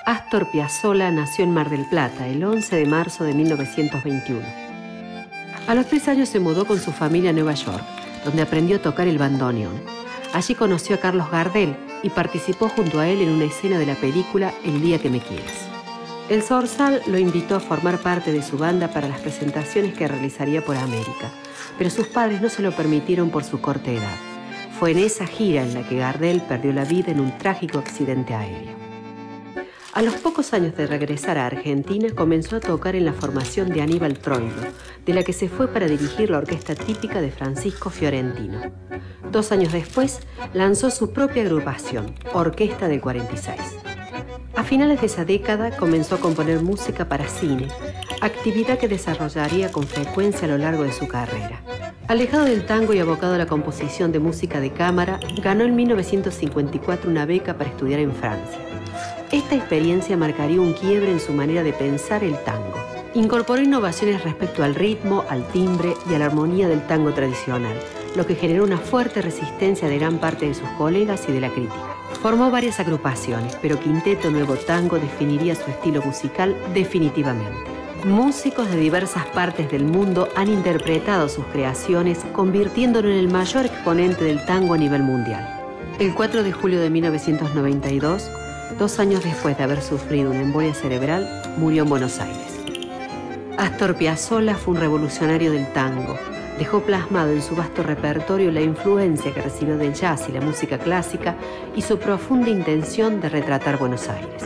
Astor Piazzolla nació en Mar del Plata el 11 de marzo de 1921. A los 3 años se mudó con su familia a Nueva York, donde aprendió a tocar el bandoneón. Allí conoció a Carlos Gardel y participó junto a él en una escena de la película El día que me quieras. El Zorzal lo invitó a formar parte de su banda para las presentaciones que realizaría por América, pero sus padres no se lo permitieron por su corta edad. Fue en esa gira en la que Gardel perdió la vida en un trágico accidente aéreo. A los pocos años de regresar a Argentina, comenzó a tocar en la formación de Aníbal Troilo, de la que se fue para dirigir la orquesta típica de Francisco Fiorentino. 2 años después, lanzó su propia agrupación, Orquesta del 46. A finales de esa década, comenzó a componer música para cine, actividad que desarrollaría con frecuencia a lo largo de su carrera. Alejado del tango y abocado a la composición de música de cámara, ganó en 1954 una beca para estudiar en Francia. Esta experiencia marcaría un quiebre en su manera de pensar el tango. Incorporó innovaciones respecto al ritmo, al timbre y a la armonía del tango tradicional, lo que generó una fuerte resistencia de gran parte de sus colegas y de la crítica. Formó varias agrupaciones, pero Quinteto Nuevo Tango definiría su estilo musical definitivamente. Músicos de diversas partes del mundo han interpretado sus creaciones, convirtiéndolo en el mayor exponente del tango a nivel mundial. El 4 de julio de 1992, 2 años después de haber sufrido una embolia cerebral, murió en Buenos Aires. Astor Piazzolla fue un revolucionario del tango. Dejó plasmado en su vasto repertorio la influencia que recibió del jazz y la música clásica y su profunda intención de retratar Buenos Aires.